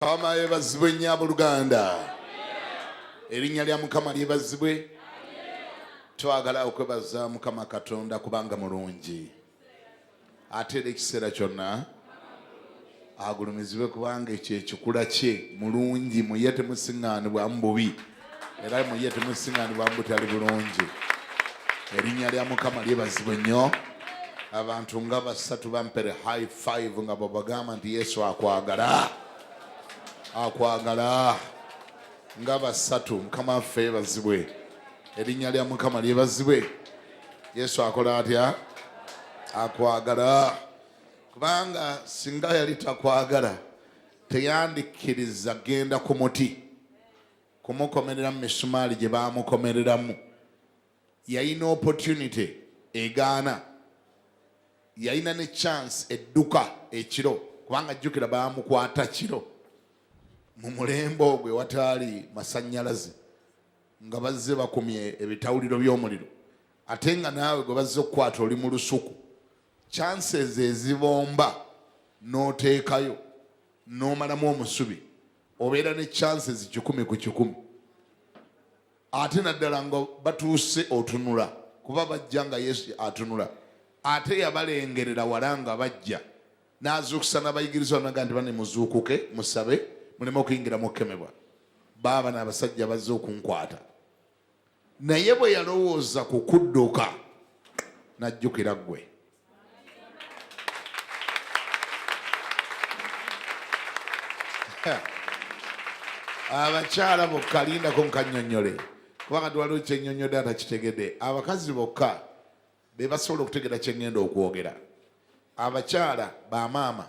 Kama yebazibwe nnyo Luganda. Erinnya lya Mukama lyebazibwe. Twagala okwebaza Mukama Katonda kubanga mulungi. Ate ekiseera kyonna agulumizibwe kubanga ekyo ekikula kye mulungi, muye temusiŋŋaanibwa mu bubi era muye temusiŋŋaanibwa mu butali bulungi. Erinnya lya Mukama lyebazibwe nnyo. Abantu nga basatu bampere high five nga babagamba nti Yesu akwagala. Akwagala nga basatu. Mukama waffe yeebazibwe. Erinnya lya Mukama lyebazibwe. Yesu akola atya? Akwagala. Kubanga singa yali takwagala teyandikkiriza genda ku muti kumukomerera mu misumaali gye baamukomereramu. Yayina opportunity egaana. Yayina ne chance edduka ekiro kubanga jjukira baamukwata kiro mu mulembe ogwe wataali masannyalaze nga bazze bakumye ebitawuliro by'omuliro, ate nga naawe gwe bazze okukwata oli mu lusuku. Chances ezibomba n'oteekayo n'omalamu omusubi obeera ne chances 100 ku 100. Ate naddala nga batuuse otunula kuba bajja nga Yesu atunula. Ate yabalengerera wala nga bajja n'azuukusa n'abayigirizwa naga nti bane muzuukuke musabe muleme okuyingira mu kkemebwa. Baaba n'abasajja bazze okunkwata. Naye bwe yalowooza ku kudduka n'ajjukira ggwe. Abakyala bokka lindako nkannyonnyole kubanga twaliwo kyennyonnyodde atakitegedde. Abakazi bokka be basobola okutegera kyengenda okwogera. Abakyala bamaama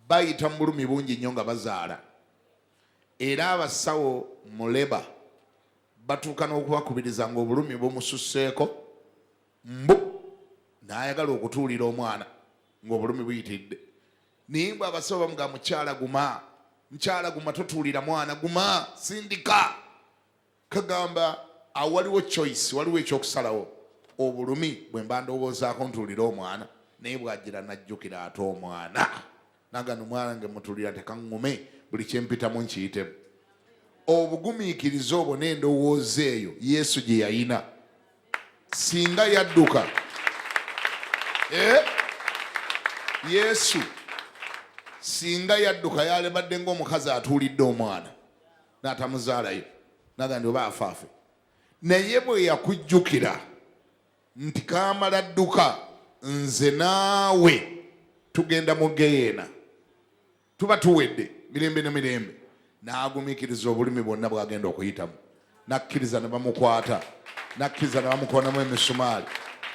bayita mu bulumi bungi nnyo nga bazaala, era abasawo mu leba batuuka n'okubakubiriza ng'obulumi bumususseeko mbu n'ayagala okutuulira omwana ng'obulumi buyitidde. Naye bwe abasawo bamuga mukyala guma totuulira mwana guma sindika. Kagamba awaliwo choice, waliwo ekyokusalawo. Obulumi bwe mba ndowoozaako ntuulira omwana naye bw'ajjira najjukira ate omwana nagano omwana nge mutuulira tekaŋŋume buli kyempitamu nkiyitemu. Obugumiikiriza obwo n'endowooza eyo Yesu gye yayina singa yadduka. Yesu singa yadduka yalebadde ng'omukazi atuulidde omwana n'atamuzaalayo naga ndi oba afaafe. Naye bwe yakujjukira nti kaamala dduka nze naawe tugenda mu geyeena tuba tuwedde mirembe ne mirembe, n'agumiikiriza obulumi bwonna bw'agenda okuyitamu. Nakkiriza ne bamukwata, nakkiriza ne bamukonamu emisumaali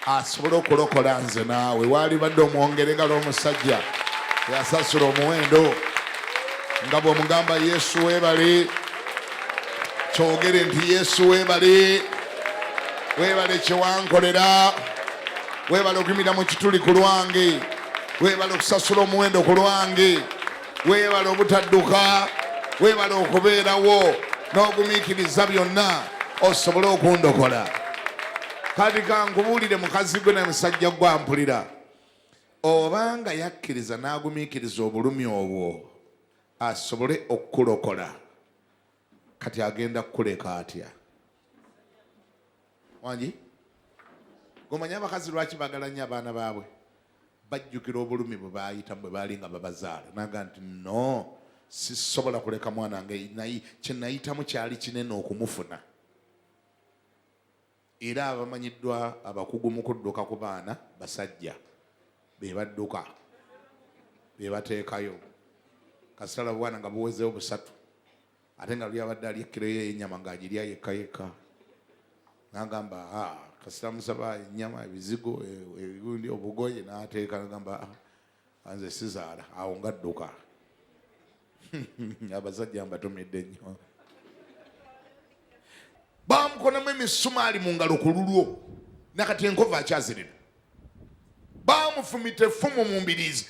asobole okulokola nze naawe. Waali badde omwongere nga l'omusajja yasasula omuwendo nga bw'omugamba Yesu weebale, kyogere nti Yesu weebale. Weebale kyewankolera, weebale okuyimira mu kituli ku lwange, weebale okusasula omuwendo ku lwange, weebale obutadduka, weebale okubeerawo n'ogumiikiriza byonna osobole okundokola. Kati kankubuulire mukazi gwe ne musajja gwe ampulira, obanga yakkiriza n'agumiikiriza obulumi obwo asobole okukulokola, kati agenda kukuleka atya? Wangi gomanya abakazi lwaki bagala nnyo abaana baabwe? Bajjukira obulumi bwe baayitamu bwe baali nga babazaala. Naga nti no, sisobola kuleka mwana nge kye nayitamu kyali kinene okumufuna. Era abamanyiddwa abakugu mu kudduka ku baana basajja be badduka be bateekayo. Kasitala bwana nga buwezeewo busatu ate nga luli abadde ali ekkiro y'ennyama ng'agirya yekka yekka. Nagamba kasita musaba ennyama ebizigo ebirundi obugoye n'ateeka nagamba nze sizaala awo ngadduka. Abasajja mbatomedde nnyo. Bamukonamu emisumaali mu ngalo ku lulwo nakati enkova akyazirina. Bamufumita effumu mu mbiriizi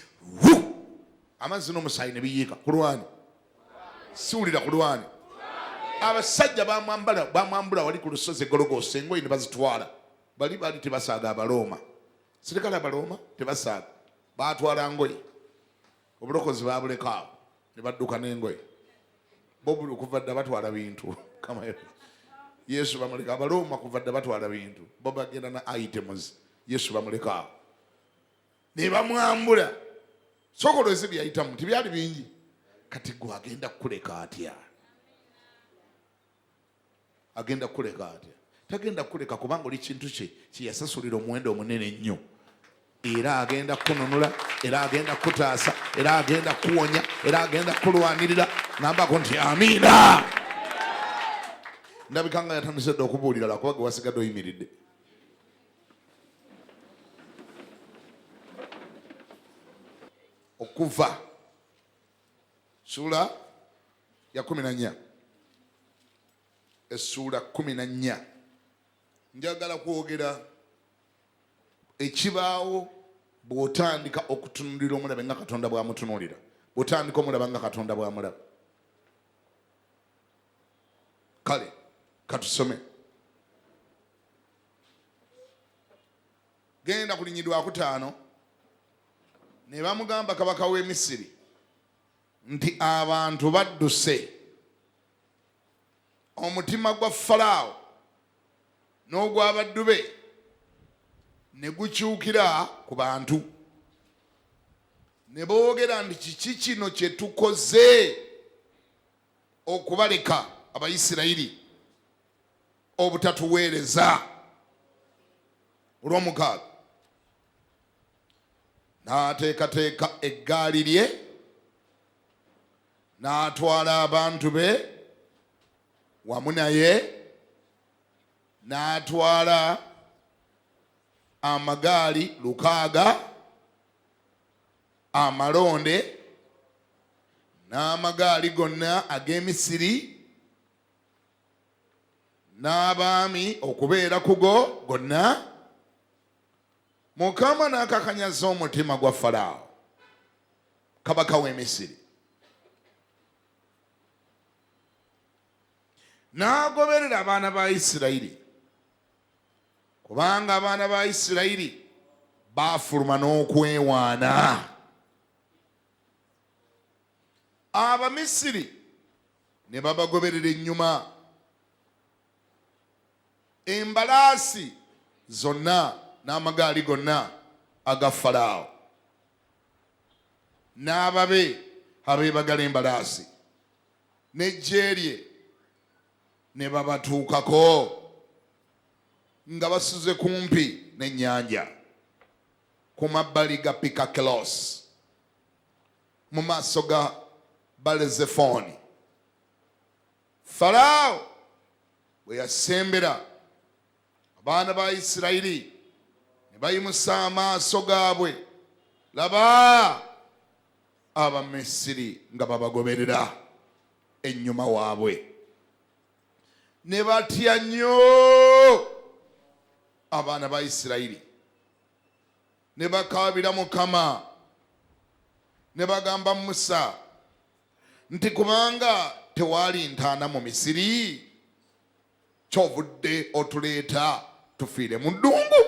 amazzi n'omusaayi ne biyiika ku lwani. Siwulira ku lwani. Abasajja bamwambula wali ku lusozi Gologoosa, engoye ne bazitwala. Bali tebasaaga Abalooma. Sirikale Abalooma tebasaaga. Baatwala ngoye. Obulokozi babuleka awo ne badduka n'engoye. bo buli kuva dda batwala bintu kama Yesu bamuleka abaloma kuva dda batwala bintu bo bagenda na items Yesu bamuleka ne bamwambula sokolo ezibi yayitamu tibyali bingi kati gwe agenda kuleka atya agenda kuleka atya tagenda kuleka kubanga oli kintu kye kiyasasulira omuwendo omunene nnyo era agenda kununula era agenda kutaasa era agenda kuwonya era agenda kulwanirira nambako nti amiina ndabika nga yatandise dda okubuulira lwakuba gwe wasigadde oyimiridde okuva sura ya 14 essura 14 njagala kwogera ekibaawo bw'otandika okutunulira omulabe nga Katonda bw'amutunulira bw'otandika omulaba nga Katonda bw'amulaba kale katusome genda ku linnyidwa 5 ne bamugamba kabaka w'e Misiri nti abantu badduse omutima gwa Falaawo n'ogw'abaddu be ne gukyukira ku bantu ne boogera nti kiki kino kye tukoze okubaleka Abayisirayiri obutatuweereza olw'omukaaga n'ateekateeka eggaali lye n'atwala abantu be wamu naye n'atwala amagaali 600 amalonde n'amagaali gonna ag'e Misiri n'abaami okubeera kugo gonna Mukama n'akakanyaza omutima gwa Falaawo kabaka w'e Misiri n'agoberera abaana ba Isirayiri kubanga abaana ba Isirayiri baafuluma n'okwewaana Abamisiri ne babagoberera ennyuma embalaasi zonna n'amagaali gonna aga Falaawo n'ababe abeebagala embalaasi n'eggye lye ne babatuukako nga basuze kumpi n'ennyanja ku mabbali ga Pikakelosi mu maaso ga Balezefoni. Falaawo bwe yasembera abaana ba Isirayiri ne bayimusa amaaso gaabwe laba Abamisiri nga babagoberera ennyuma waabwe ne batya nnyo abaana ba Isirayiri ne bakaabira Mukama ne bagamba Musa nti kubanga tewaali ntaana mu Misiri kyovudde otuleeta tufiire mu ddungu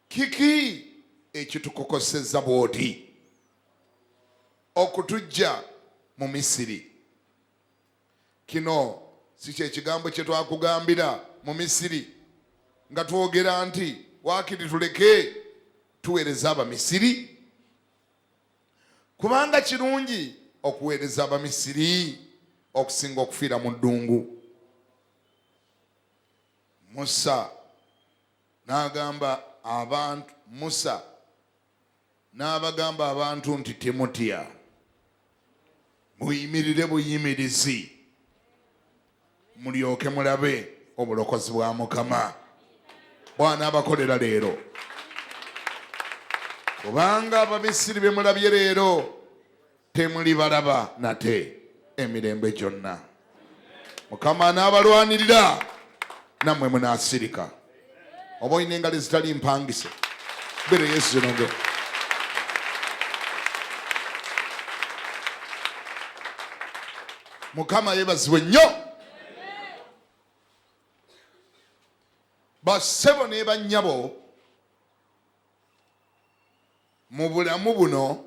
kiki ekitukokosezza bw'oti okutujja mu Misiri kino si kye kigambo kye twakugambira mu Misiri nga twogera nti waakiri tuleke tuweereza Abamisiri kubanga kirungi okuweereza Abamisiri okusinga okufiira mu ddungu. Musa n'abagamba abantu nti temutya muyimirire buyimirizi mulyoke mulabe obulokozi bwa Mukama bw'anaabakolera leero kubanga Abamisiri be mulabye leero temuli balaba nate emirembe gyonna. Mukama anaabalwanirira nammwe munaasirika oba olina engalo ezitali mpangise bere Yesu zinonge. Mukama yeebazibwe nnyo. Bassebo ne bannyabo mu bulamu buno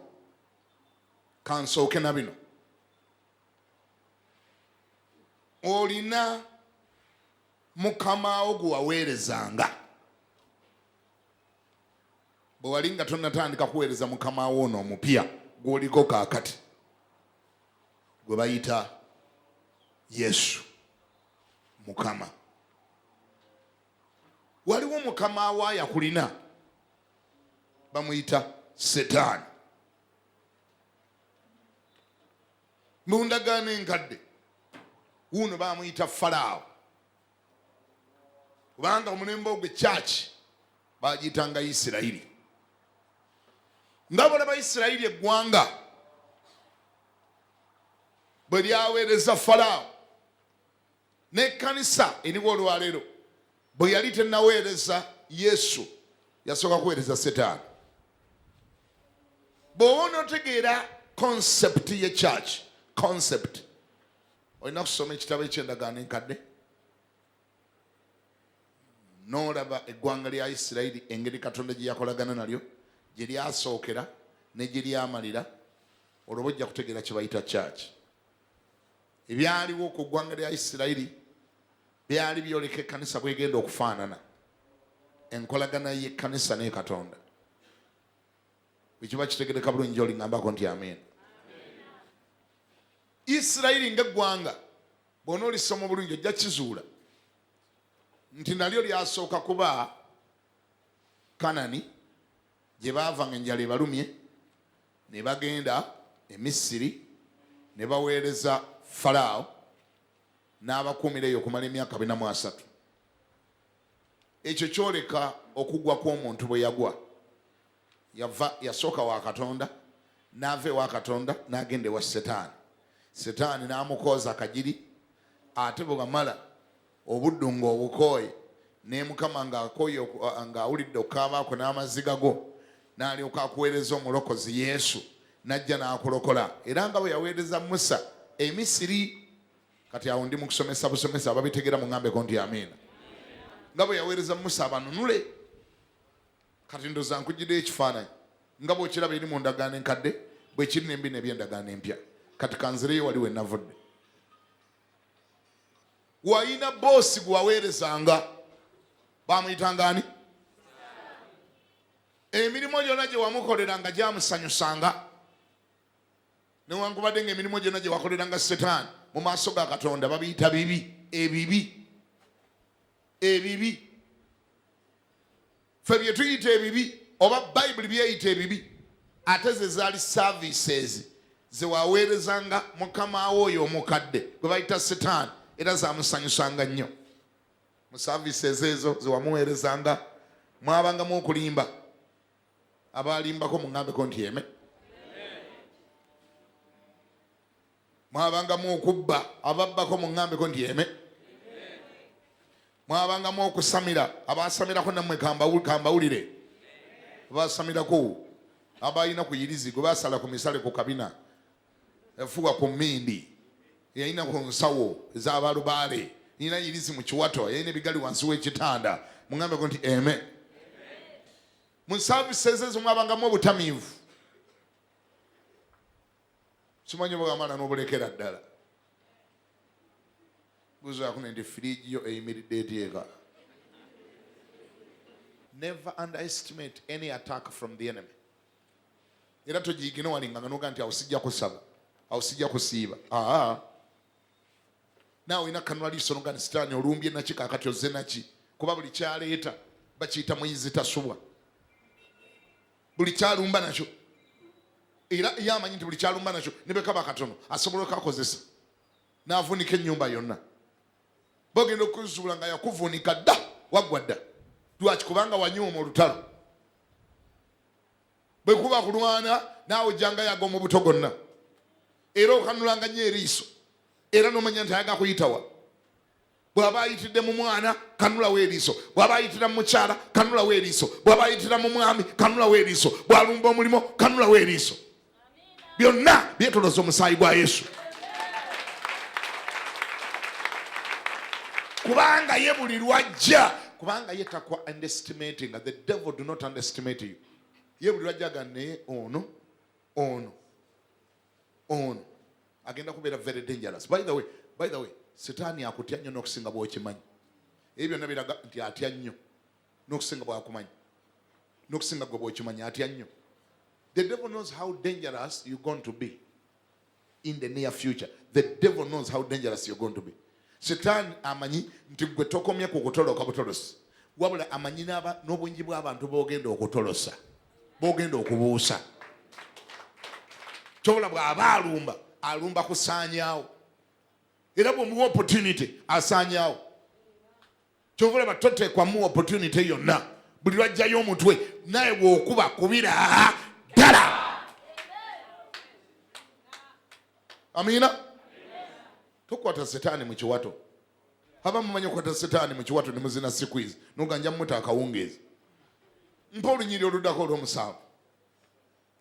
kansooke na bino olina mukama wo gwe waweerezanga. Bwe wali nga tonnatandika kuweereza mukama wo ono omupya gw'oliko kaakati, gwe bayita Yesu mukama. Waliwo mukama wo ayakulina bamuyita Setaani. Mu ndagaano enkadde wuno bamuyita Falaawo, kubanga omulembe ogwe kyaki bagiyitanga Isirayiri. Nga bolaba Isirayiri eggwanga bwe lyaweereza Falaawo, n'ekkanisa eriwo olwaleero bwe yali tennaweereza Yesu yasooka kuweereza Setaani. Bw'oba onootegeera concept ye church, concept, olina kusoma ekitabo eky'endagaano enkadde n'olaba eggwanga lya Isirayiri engeri Katonda gye yakolagana nalyo, gye lyasookera ne gye lyamalira, olwo bojja kutegeera kye bayita church. Ebyaliwo ku ggwanga lya Isirayiri byali byoleka ekkanisa bwegenda okufaanana, enkolagana y'ekkanisa ne Katonda. Bwe kiba kitegereka bulungi olingambako nti amen. Isirayiri ng'eggwanga bw'ona olisoma obulungi ojja kizuula nti nalyo lyasooka kuba Kanani, gye baava nga enjala ebalumye ne bagenda e Misiri ne baweereza Falaawo n'abakuumira eyo okumala emyaka 43. Ekyo kyoleka okugwa kw'omuntu bwe yagwa. Yasooka wa Katonda n'ava ewa Katonda n'agenda ewa Setaani. Setaani n'amukooza akajiri, ate bwe bamala obuddu ng'obukooye ne Mukama ng'awulidde okukaaba kwo n'amaziga go, n'alyoka akuweereza omulokozi Yesu, n'ajja n'akulokola. Era nga bwe yaweereza Musa e Misiri, kati awo ndi mu kusomesa busomesa ababitegeera mungambeko nti amiina. Nga bwe yaweereza Musa abanunule, kati ndoza nkujjidde ekifaananyi nga bw'okiraba eri mu ndagaano enkadde bwe kiri n'embi n'ebyendagaano empya. Kati kanzireyo wali we navudde. Wayina boosi gwe waweerezanga, bamuyitanga ani? Emirimu gyonna gye wamukoleranga gyamusanyusanga, newankubadde ng'emirimu gyonna gye wakoleranga Setaani mu maaso ga Katonda babiyita bibi. Ebibi ffe bye tuyita ebibi, oba Bayibuli byeyita ebibi, ate ze zaali services ze waweerezanga mukama wo oyo omukadde gwe bayita Setaani, era zamusanyusanga nnyo. Mu services ezo ze wamuweerezanga mwabangamu okulimba. Abalimbako mungambeko nti eme. Mwabangamu okubba, ababbako mungambeko nti eme. Mwabangamu okusamira, abasamirako nammwe kambawulire. Abasamirako abalina ku yirizi gwe basala ku misale ku kabina, efuga ku mmindi, yalina ku nsawo ez'abalubaale, yalina yirizi mu kiwato, yalina ebigali wansi w'ekitanda, mungambeko nti eme. Mu services ezo mwabangamu obutamiivu. Simanyi bw'amala n'obulekera ddala. Buzaakuna nti firiigi yo eyimiridde eteeka. Never underestimate any attack from the enemy. Era togiigina walinganga n'oga nti awo sijja kusaba, awo sijja kusiiba. Naawe olina kanula liiso n'oga nti Setaani olumbye naki kaakati ozze naki, kuba buli kyaleeta bakiyita muyizi tasubwa. Buli kyalumba nakyo era yamanyi nti buli kyalumba nakyo ne bwe kaba katono asobola okakozesa n'avunika ennyumba yonna. Bogenda okuzuula nga yakuvunika dda waggwa dda. Lwaki? Kubanga wanyooma olutalo. Bwe kuba kulwana naawe ojjanga yaga mu buto gonna, era okanulanga nnyo eriiso, era n'omanya nti ayaga kuyitawa. Bw'aba ayitidde mu mwana kanulawo eriiso, bw'aba ayitira mu mukyala kanulawo eriiso, bw'aba ayitira mu mwami kanulawo eriiso, bw'alumba omulimo kanulawo eriiso. Byonna byetoloza omusaayi gwa Yesu. Kubanga ye buli lwajja, kubanga ye takwa underestimating. The devil do not underestimate you. Ye buli lwajja naye ono agenda kubeera very dangerous. By the way, Setaani akutya nnyo n'okusinga bw'okimanyi. Ebyo byonna biraga nti atya nnyo n'okusinga bw'akumanyi. N'okusinga gwe bw'okimanyi atya nnyo. The devil knows how dangerous you're going to be in the near future. The devil knows how dangerous you're going to be. Setaani amanyi nti gwe tokomye ku kutoloka butolosi. Wabula amanyi n'obungi bw'abantu b'ogenda okutolosa. B'ogenda okubuusa. Kyobola bw'aba alumba kusaanyaawo. Era bw'omuwa opportunity asaanyaawo. Kyobola batoteekwa muwa opportunity yonna. Buli lwajjayo omutwe naye bw'okuba kubira ddala. Amina? Tokwata Setaani mu kiwato. Haba mumanyi okukwata Setaani mu kiwato ne muzina squeeze. Noganja mmuta akawungeezi. Mpa olunyiri oluddako olw'omusanvu.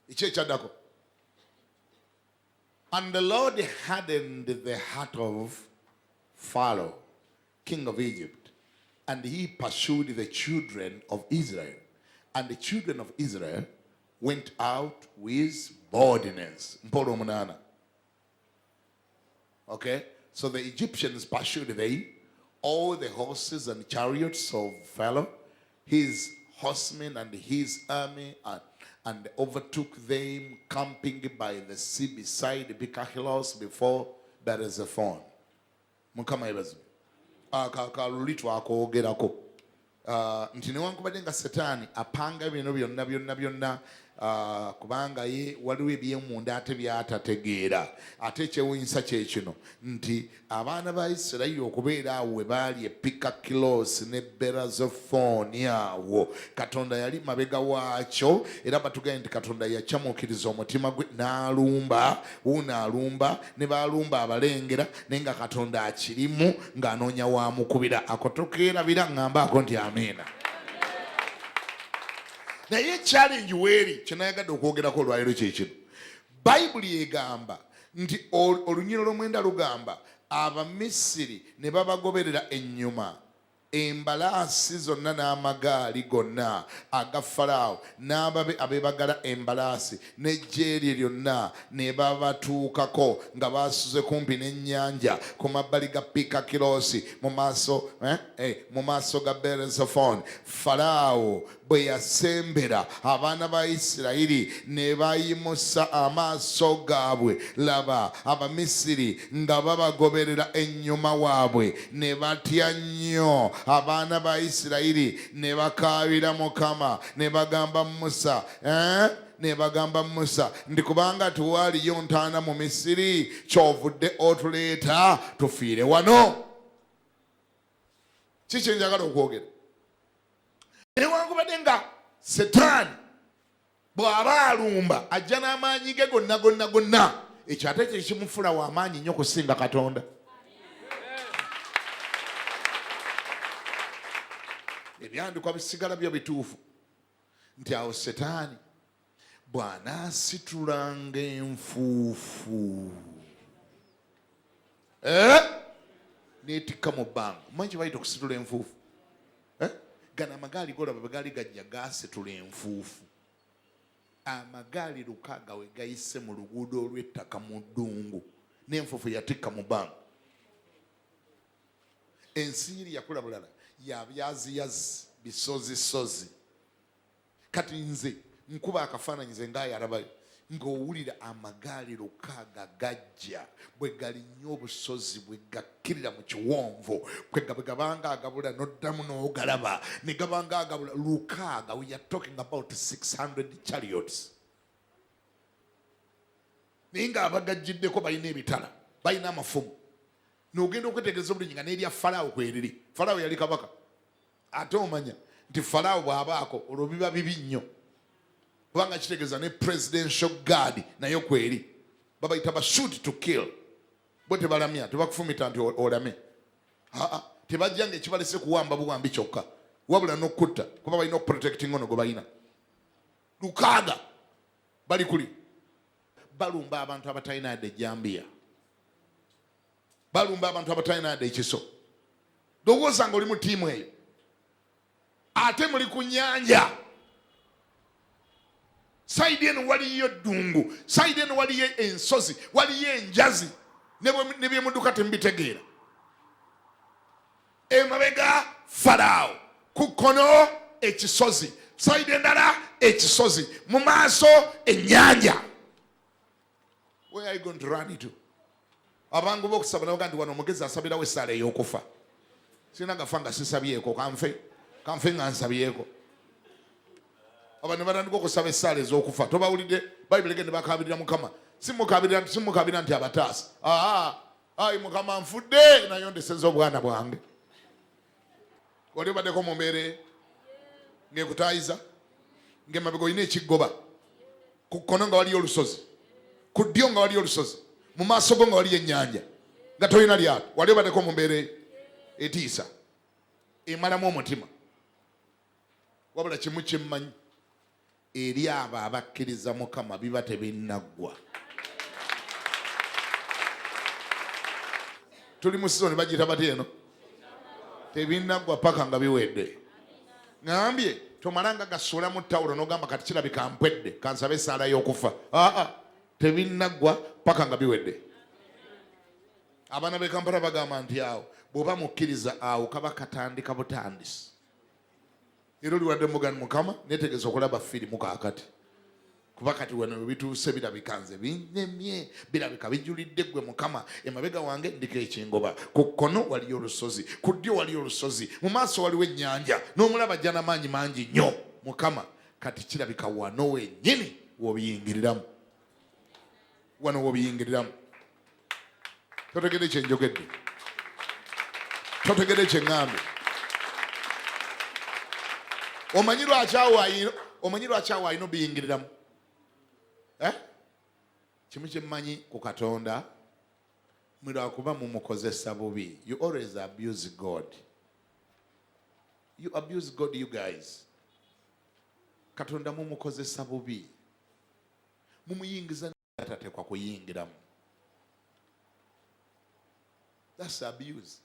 Ekyo ekyaddako. And the Lord hardened the heart of Pharaoh, king of Egypt, and he pursued the children of Israel. And the children of Israel went out with boldness. Mpolo munana. Okay? So the Egyptians pursued them, all the horses and chariots of Pharaoh, his horsemen and his army, and overtook them camping by the sea beside Pikahilos before Berezephon. Mukama yebazu. Kalulitwa akoogerako. Nti newankubadde nga Setaani apanga bino byonna kubanga ye waliwo ebyemunda ate byatategeera. Ate ekyewuunyisa kye kino nti abaana ba Isirayiri okubeera awo we baali e Pikakilosi ne Berazefoni awo, Katonda yali mabega waakyo, era batugambye nti Katonda yakyamuukiriza omutima gwe n'alumba, alumba ne baalumba abalengera, naye nga Katonda akirimu ng'anoonya waamukubira. Akotokeerabira ng'ambaako nti amiina. Naye challenge weeri kyenayagadde okwogerako olwaliro kyekino. Bayibuli egamba nti olunyiro lw'omwenda lugamba Abamisiri ne babagoberera ennyuma embalaasi zonna n'amagaali gonna aga Falaawo n'ababe abeebagala embalaasi n'eggye lye lyonna ne babatuukako nga baasuze kumpi n'ennyanja ku mabbali ga Pikakirosi mu maaso ga Berezephoni. Falaawo bwe yasembera abaana ba Isirayiri ne bayimusa amaaso gaabwe, laba Abamisiri nga babagoberera ennyuma waabwe, ne batya nnyo. Abaana ba Isirayiri ne bakaabira Mukama ne bagamba Musa, ndi kubanga tuwaaliyo ntaana mu Misiri, kyovudde otuleeta tufiire wano. Kiki njagala okwogera? Newankubadde nga Setaani bw'aba alumba ajja n'amaanyi ge gonna, ekyo ate kye kimufula w'amaanyi nnyo okusinga Katonda. Ebyandikwa bisigala byo bituufu nti awo Setaani bw'anaasitulanga enfuufu n'etikka mu bbanga. Mumanyi kye bayita okusitula enfuufu? Gano amagaali golaba bwe gaali gajja gaasitula enfuufu. Amagaali 600 we gayise mu luguudo olw'ettaka mu ddungu, n'enfuufu yatikka mu bbanga. Ensiiri yakula bulala, yabyaziyazi, bisozisozi. Kati nze nkuba akafaananyi nze ngaayalabayo ng'owulira amagaali 600 gajja bwe galinnya obusozi bwe gakkirira mu kiwonvu, bwe gabanga agabula n'oddamu n'ogalaba ne gabanga agabula 600. We are talking about 600 chariots. Naye ng'abagajjiddeko balina ebitala, balina amafumu. N'ogenda okwetegereza obulungi nga n'erya Falaawo kweriri. Falaawo yali kabaka. Ate omanya nti Falaawo bw'abaako olwo biba bibi nnyo. Kubanga kitegeeza ne presidential guard nayo kweri. Babayita ba shoot to kill. Bo tebalamya, tebakufumita nti olame. Tebajja ng'ekibalese kuwamba buwambi kyokka. Wabula n'okutta, kuba balina okuprotecting ono gwe balina. 600 bali kuli. Balumba abantu abatalina yadde ejjambiya. Balumba abantu abatalina yadde ekiso. Lowooza ng'oli mu ttiimu eyo. Ate muli ku nnyanja. Saidi eno waliyo ddungu, saidi eno waliyo ensozi, waliyo enjazi, ne byemudduka tembitegeera. emabega Farao, ku kkono ekisozi, sayidi endala ekisozi, mu maaso ennyanja. Where are you going to run into? Abangu bokusaba nabaga ndi wano omugezi asabirawo essaala ey'okufa. Sina gafa nga sisabyeko, kanfe nga nsabyeko. Abantu batandika okusaba essaala ez'okufa. Tobawulidde Bayibuli egende bakabirira Mukama. Simukabira nti abataasa. Ayi Mukama nfudde nayondeseza obwana bwange. Wali obaddeko mu mbeera ng'ekutaayiza, ng'emabega olina ekiggoba, ku kkono nga waliyo olusozi, ku ddyo nga waliyo olusozi, mu maaso go nga waliyo ennyanja, nga tolina lyato. Wali obaddeko mu mbeera etiisa emalamu omutima. Wabula kimu kyemmanyi, eri abo abakkiriza Mukama biba tebinnaggwa. Tuli mu sizoni bagiyita bati eno, tebinnaggwa paka nga biwedde. Ngambye tomalanga gasuula mu ttawulo n'ogamba kati kirabika mpwedde kansabe essaala y'okufa. Tebinnaggwa paka nga biwedde. Abaana b'e Kampala bagamba nti awo bw'oba mukkiriza awo kaba katandika butandisi. Era oliwadde mugani Mukama neetegeeza okulaba firimu kaakati. Kuba kati wano bituuse birabika nze binnemye, birabika bijulidde ggwe Mukama. Emabega wange ndiko ekingoba, ku kkono waliyo olusozi, ku ddyo waliyo olusozi, mu maaso waliwo ennyanja, n'omulaba jjana maanyi mangi nnyo. Mukama kati kirabika wano wennyini w'obiyingiriramu. Wano w'obiyingiriramu. Totegedde kye njogedde? Totegedde kye ŋŋambye? Omanyi lwaki awo alina obiyingiriramu? Kimu kyemmanyi ku Katonda, mulwakuba mumukozesa bubi. You always abuse God. You abuse God, you guys. Katonda mumukozesa bubi. Mumuyingiza atatekwa kuyingiramu. That's abuse.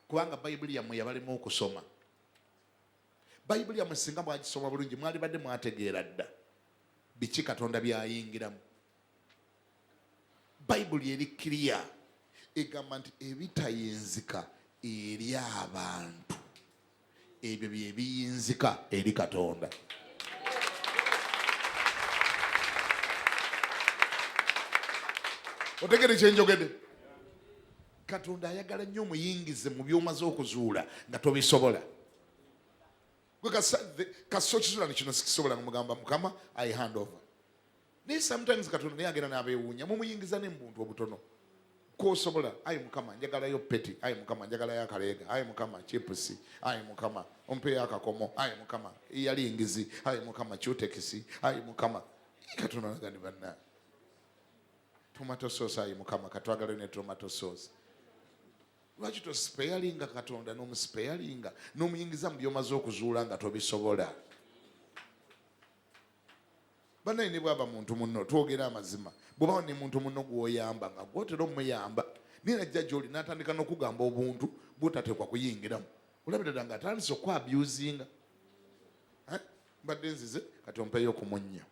Kubanga Bayibuli yammwe yabalimu okusoma. Bayibuli yammwe singa mwagisoma bulungi mwali badde mwategeera dda biki Katonda byayingiramu. Bayibuli eri clear egamba nti ebitayinzika eri abantu ebyo bye biyinzika eri Katonda. Otegere kye njogedde? Katonda ayagala nnyo omuyingize mu by'omaze okuzuula nga tobisobola. Kaso kizuula kino sikisobola ng'omugamba Mukama I hand over. Naye sometimes Katonda naye agenda n'abeewuunya mumuyingiza ne mu buntu obutono kw'osobola. Ayi Mukama njagalayo peti, ayi Mukama njagalayo akaleega, ayi Mukama chipusi, ayi Mukama ompeyo akakomo, ayi Mukama eyalingizi, ayi Mukama kyutekisi, ayi Mukama. Katonda nagandi banna tomato sauce, ayi Mukama katwagalayo ne tomato sauce. Lwaki tospeyalinga Katonda n'omuspeyalinga n'omuyingiza mu by'omaze okuzuula nga tobisobola? Bannaye ne bwaba muntu munno twogera amazima, bw'obawo ne muntu munno gw'oyamba nga gw'otera omuyamba naye najja gy'oli n'atandika n'okugamba obuntu bw'otateekwa kuyingiramu, olabira nga atandise okwabyuzinga. Mbadde nzize kati ompeyo okumunnya.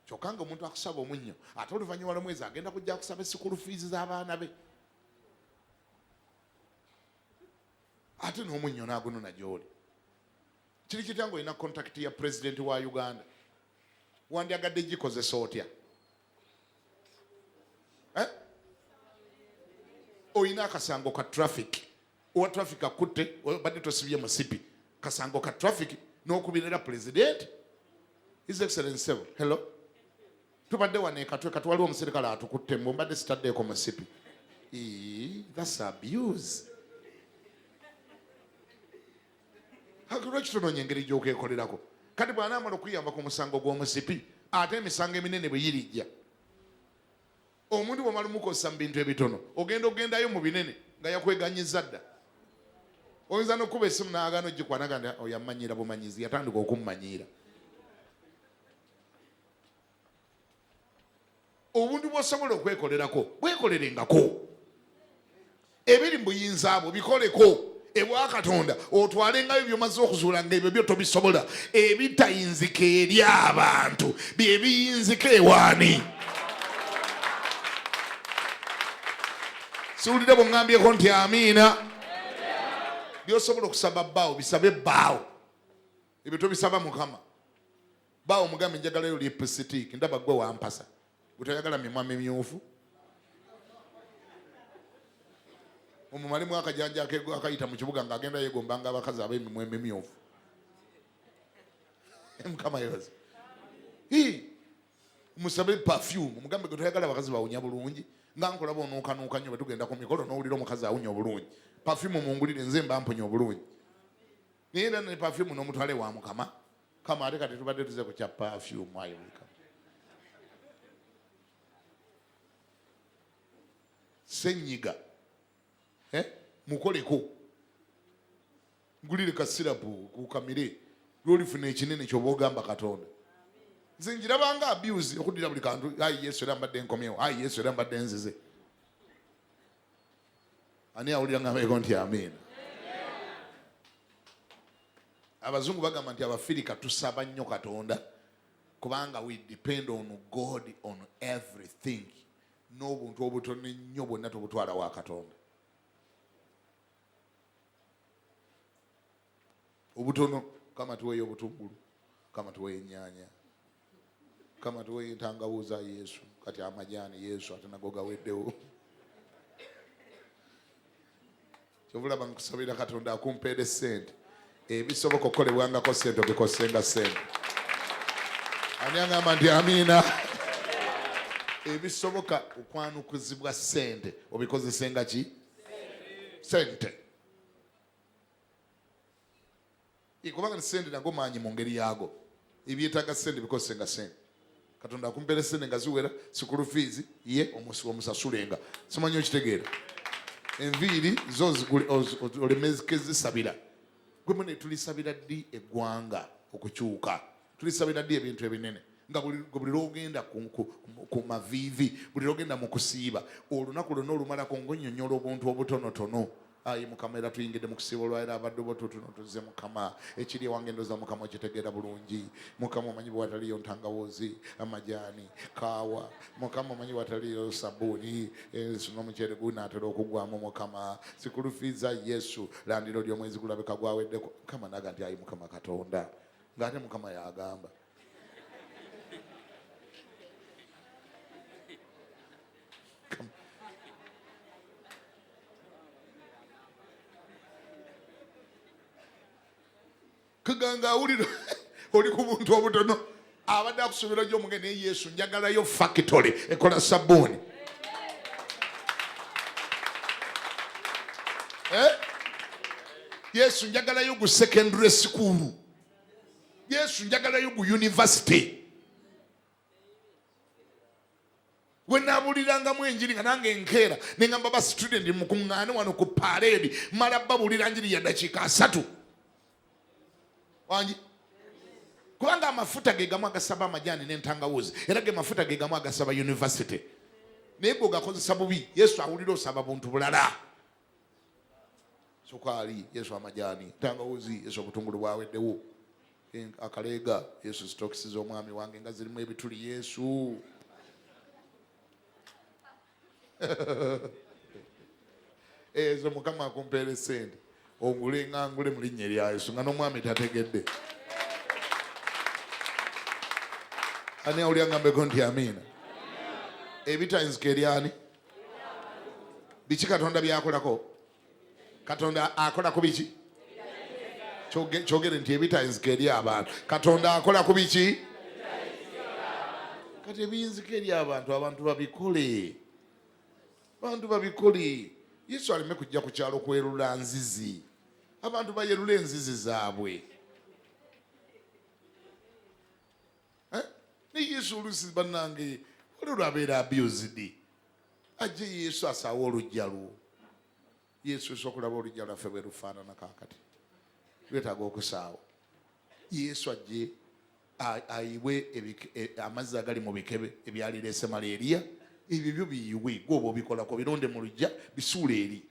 Kyokka nga omuntu akusaba omunnyo ate oluvannyuma lw'omwezi agenda kujja kusaba sikulu fiizi z'abaana be. Ate n'omunnyo n'agunona gy'oli. Kiri kitya ng'olina kontakiti ya pulezidenti wa Uganda. Wandyagadde gikozesa otya? Olina akasango ka traffic. Owa traffic akutte, badde tosibye musipi. Kasango ka traffic n'okubirira pulezidenti. His Excellency, hello. Tubadde wano ekatwe kati waliwo omuserikale atukutte mbu mbadde sitaddeeko musipi. That's abuse. Lwaki tonoonya engeri gy'okeekolerako? Kati bw'anaamala okuyamba ku musango gw'omusipi ate emisango eminene bwe girijja, omuntu bw'omala mukozesa mu bintu ebitono ogendayo mu binene nga yakweganyiza dda. Oyinza n'okkuba essimu n'agaana ogikwana nti oyammanyiira bumanyizi, yatandika okummanyiira. Obuntu bw'osobola okwekolerako bwekolerengako. Ebiri mu buyinza bwo bikoleko. Ewa Katonda otwalengayo by'omaze okuzuula ng'ebyo byo tobisobola. Ebitayinzika eri abantu bye biyinzika ewaani. Siwulire bwe ŋŋambyeko nti amiina. byosobola okusaba bbaawo bisabe bbaawo, ebyo tobisaba Mukama. Bbaawo mugambe njagalayo lipstick, ndaba gwe wampasa, gwe toyagala mimwa mimyufu. Omumalimu akajanja akayita mu kibuga ng'agenda yegombanga abakazi ab'emimwa emimyufu. Mukama yebaze. Musabe perfume, mugambe gwe toyagala abakazi bawunya bulungi, nga nkulaba onuukanuuka nnyo bwe tugenda ku mikolo n'owulira omukazi awunya obulungi. Perfume mungulire nze mba mponya obulungi. Naye era ne perfume n'omutwale wa Mukama. Kama ate kati tubadde tuze ku kya perfume ayo Mukama. Senyiga. Mukoleko. Ngulire ka sirapu kukamire. Lwolifuna ekinene ky'oba ogamba Katonda. Nze njirabanga abuse okuddira buli kantu. Ayi Yesu era mbadde nkomyewo. Ayi Yesu era mbadde nzize. Ani awulira ng'abeeko nti amen. Abazungu bagamba nti Abafirika tusaba nnyo Katonda kubanga we depend on God on everything. N'obuntu obutono ennyo bwonna tobutwala wa Katonda. Obutono kama tuweeyo obutungulu, kama tuweeyo ennyaanya, kama tuweeyo entangawuuzi Yesu, kati amajaani Yesu ate nago gaweddewo. Kyobulaba nkusabira Katonda akumpeere ssente. Ebisoboka okukolebwangako ssente obikosenga ssente. Ani agamba nti amiina? Ebisoboka okwanukuzibwa ssente obikozesenga ki? Ssente. Kubanga ssente nago maanyi mu ngeri yaago. Ebyetaaga ssente bikozesenga ssente. Katonda akumpeere ssente nga ziwera, school fees ye omusasulenga. Simanyi okitegeera. Enviiri zo olemezike zisabira. Gwe mwene tulisabira ddi eggwanga okukyuka. Tulisabira ddi ebintu ebinene. Nga buli lwogenda ku maviivi, buli lwogenda mu kusiiba, olunaku lwonna olumalako ng'onnyonnyola obuntu obutonotono. Ayi Mukama era tuyingidde mu kusiiba olwaliro abadde obutonotono tuze Mukama. Ekiri ewange ndowooza Mukama okitegeera bulungi. Mukama omanyi bwe wataliyo ntangawuuzi, amajaani, kaawa. Mukama omanyi bwe wataliyo sabbuuni, n'omuceere gunaatera okugwamu Mukama. Sikulu fiiza Yesu, landiro ly'omwezi gulabika gwaweddeko. Mukama naga nti ayi Mukama Katonda. Ng'ate Mukama y'agamba. Kiganda awulira oli ku buntu obutono abadde akusubira gyo omugeni Yesu njagalayo factory ekola sabbuuni. Yesu njagalayo gu secondary school. Yesu njagalayo gu university. Wenabuliranga enjiri nga nange nkeera nengamba ba student mukuŋŋaane wano ku parade mala babulira njiri ya dakiika 3. Wanji kubanga amafuta ge gamu agasaba amajaani n'entangawuuzi era ge mafuta ge gamu agasaba university. Naye gwe gakozesa bubi. Yesu awulira osaba buntu bulala. Sukaali Yesu amajaani, entangawuuzi Yesu obutungulu bwaweddewo, akaleega Yesu sitokisi z'omwami wange nga zirimu ebituli Yesu. Ezo Mukama akumpeere ssente ogule ngangule mu linnya lya Yesu nga n'omwami tategedde. Ani awulira ngambeko nti amiina? Ebitayinzika eryani? Biki Katonda byakolako? Katonda akola ku biki? Kyogere nti ebitayinzika eri abantu. Katonda akola ku biki? Kati ebiyinzika eri abantu babikole. Abantu babikole. Yesu aleme kujja ku kyalo kwerula nzizi. Abantu bayerula enzizi zaabwe. Ne Yesu olusi bannange olwo abeera abused. Ajje Yesu asaawa olujja lwo. Yesu esokulaba olujja lwaffe bwe lufaanana kaakati. Lwetaaga okusaawa. Yesu ajje ayiwe amazzi agali mu bikebe ebyalireese malaria. Ebyo byo biyiwe gwoba obikolako bironde mu lujja bisuula eri.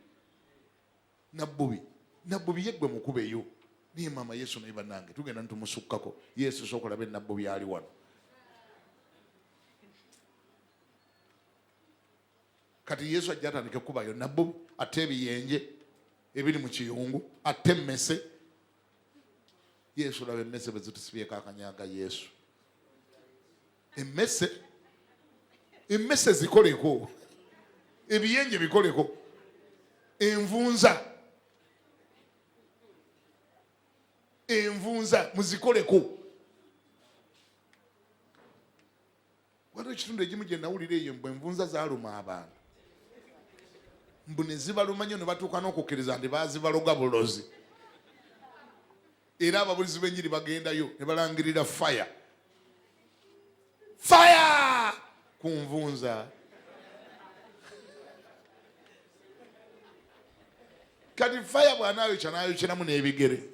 Nabbubi yeggwe mukubeyo. Niye maama Yesu naye bannange tugenda ntumusukkako. Yesu sokulaba ennabbubi ali wano. Kati Yesu ajja atandike kubayo nabbubi ate ebiyenje ebiri mu kiyungu ate emmese. Yesu laba emmese bwe zitusibyeko akanyaga Yesu. Emmese zikoleko, ebiyenje bikoleko, envunza muzikoleko. Waliwo ekitundu egimu gye nawulira eyo mbwe envunza zaaluma abantu, mbu ne zibaluma nnyo ne batuuka n'okukkiriza nti baazibaloga bulozi. Era ababulizi b'enjiri bagendayo ne balangirira fire ku nvunza. Kati fire bw'anaayokya n'ayokyeramu n'ebigere.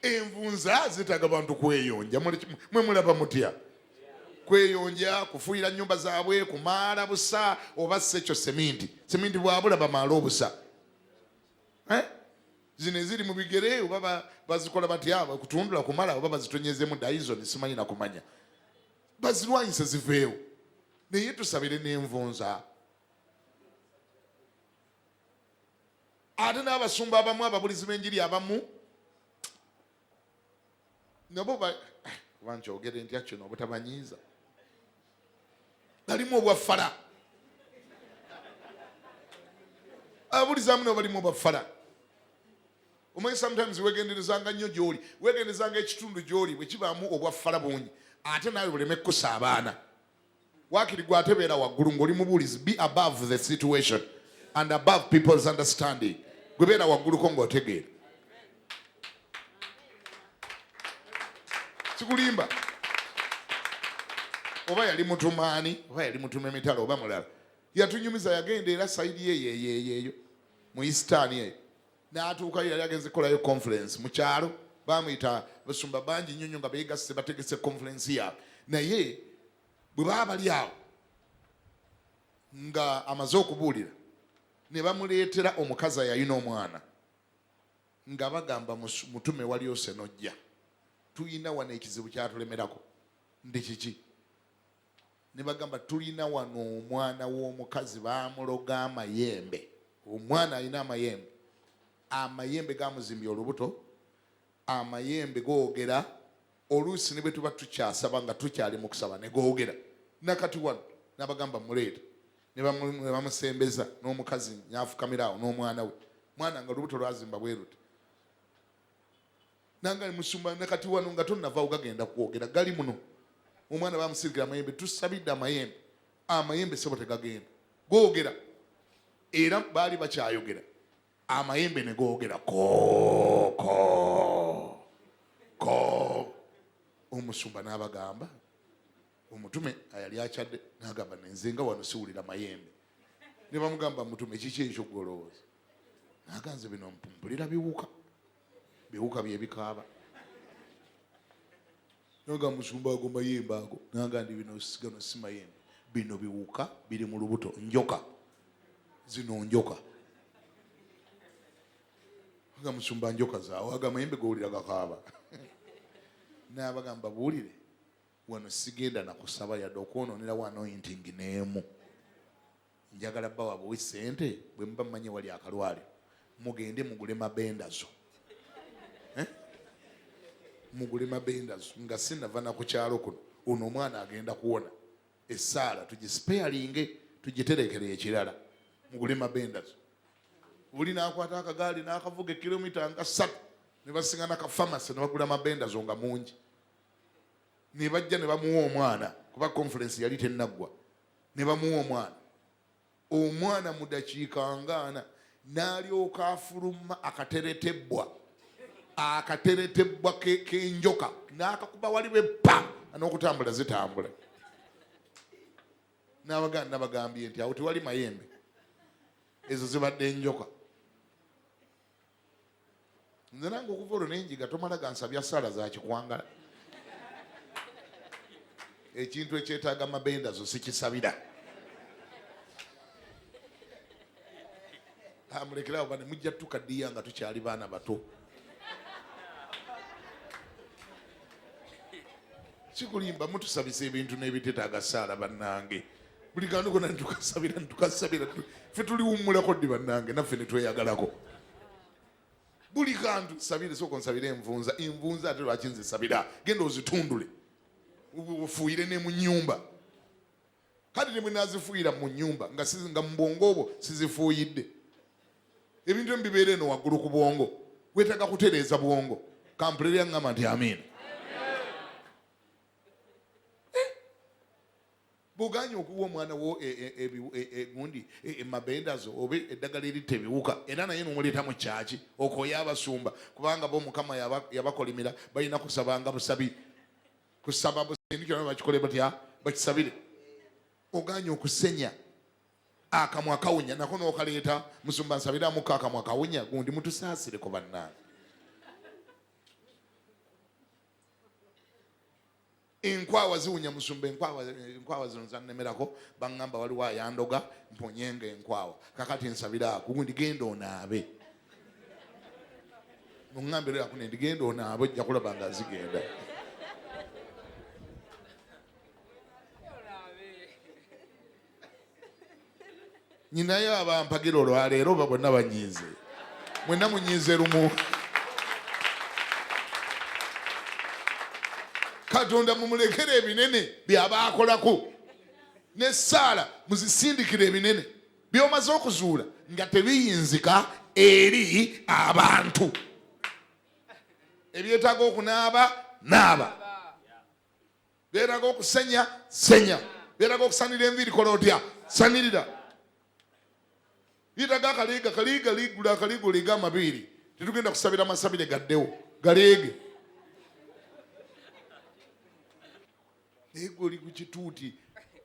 Envunza zitaaga bantu kweyonja. Mwe mulaba mutya? Kweyonja, kufuuyira nnyumba zaabwe, kumaala busa, oba sekyo seminti bwabula bamaala obusa. Zino eziri mu bigere oba bazikola batya, kutundula kumala oba bazitonyezemu dayizoni, simanyi na kumanya. Bazirwanyise ziveewo. Naye tusabire n'envunza. Ate n'abasumba abamu, ababulizi b'enjiri abamu, nabo bankyogere ntya kino obutabanyiiza, balimu obwaffala. Ababulizi abamu nabo balimu obwaffala. Omanyi sometimes wegenderezanga nnyo gy'oli, wegenderezanga ekitundu gy'oli bwe kibaamu obwaffala bungi, ate naawe buleme kukusa abaana. Waakiri gwe atebeera waggulu ng'oli mubulizi. Be above the situation and above people's understanding. Gwe beera wagguluko ng'otegeera. Sikulimba. Oba yali mutumaani, oba yali mutuma emitala, oba mulala. Yatunyumiza yagenda era sayidi yeeyo mu Eastern eyo. N'atuukayo yali agenze kolayo conference mu kyalo. Bamuyita basumba bangi nnyo nga beegasse bategese conference yaabwe. Naye bwe baba bali awo nga amaze okubuulira, ne bamuleetera omukazi yalina omwana nga bagamba mutume wali ose n'ojja, tulina wano ekizibu kyatulemerako. Ndi kiki? Ne bagamba tulina wano omwana w'omukazi baamuloga amayembe. Omwana alina amayembe gamuzimbye olubuto, amayembe googera. Oluusi ne bwe tuba tukyasaba nga tukyali mu kusaba ne googera. Nakati wano n'abagamba muleeta, ne bamusembeza n'omukazi n'afukamira awo n'omwana we. Mwana nga olubuto lwazimba bwe luti. Nanga musumba nakati wano nga tonnavaawo gagenda kwogera, gali muno. Omwana bamusirikira amayembe, tusabidde amayembe sebo tegagenda. Googera. Era baali bakyayogera. Amayembe ne googera. Ko. Omusumba n'abagamba, omutume ayali akyadde n'agamba nze nga wano siwulira mayembe. Ne bamugamba mutume kiki ekyo gwolowooza? N'aganze bino mpulira biwuka bye bikaaba. Noga musumba ago mayembe ago. Nanga ndi bino sigano si mayembe. Bino biwuka biri mu lubuto, njoka. Zino njoka. Noga musumba njoka zaawo, aga mayembe gowulira gakaaba. N'abagamba buulire wano sigenda na kusaba yadde okwonoonera wano anointing n'emu. Njagala bba waabwe ssente bwe muba mmanyi wali akalwale mugende mugule mabendazo. Mugule mabendazo nga sinava na ku kyalo kuno. Ono omwana agenda kuwona. Essaala tugispearinge tugiterekere ekirala. Mugule mabendazo. Buli n'akwata akagaali n'akavuga kilomita nga 3 ne basingana ka pharmacy ne bagula mabendazo nga mungi. Ne bajja ne bamuwa omwana kuba conference yali tennaggwa. Ne bamuwa omwana. Omwana mu dakiika ngaana n'alyoka afuluma akateretebwa k'enjoka n'akakuba waliwe pa n'okutambula zitambula. N'abagambye nti awo tewali mayembe, ezo zibadde enjoka. Nze nange okuva olwo n'enjiga tomala gansabya ssala za kikwangala. Ekintu ekyetaaga mabendazo sikisabira. Mulekerawo bane mujja tukaddiya nga tukyali baana bato. Sikulimba mutusabisa ebintu n'ebiteetaaga ssaala bannange. buli kantu konna tukasabira ffe tuliwummulako ddi bannange naffe ne tweyagalako buli kantu sabire soko nsabire envunza ate lwaki nzisabira genda ozitundule ufuuyire ne mu nnyumba kati ne mwenazifuuyira mu nnyumba nga mu bwongo obwo sizifuuyidde ebintu ebibeera eno waggulu ku bwongo wetaaga kutereeza bwongo kampulera yaŋŋamba nti amiina bw'oganye okuwa omwana wo gundi emabendazo oba eddagala eritta ebiwuka era naye n'omuleeta mu kyaki okoya abasumba kubanga bo Mukama yabakolimira balina kusabanga busabi kusaba busabi kyonna bakikole batya bakisabire oganye okusenya akamwa akawunya nako n'okaleeta musumba nsabiramuko akamwa akawunya gundi mutusaasire ku bannange enkwawa ziwunya musumba enkwawa zino zannemerako baŋŋamba waliwo ayandoga mponyenga enkwawa kakati nsabiraako gundi genda onaabe muŋŋambe lero akune ndigenda onaabe ojja kulaba nga zigenda nyinayo abampagira olwaleero oba bonna banyiize mwenna munyiize lumu Katonda mumulekere ebinene byabaakolako ne Saala muzisindikire ebinene byomaze okuzuula nga tebiyinzika eri abantu ebyetaaga okunaaba naaba byetaaga okusenya senya byetaaga okusanira enviiri kola otya sanirira byetaaga akaliiga ligula akaliiga oliga amabiiri tetugenda kusabira amasabire gaddewo galeege ego oli ku kituuti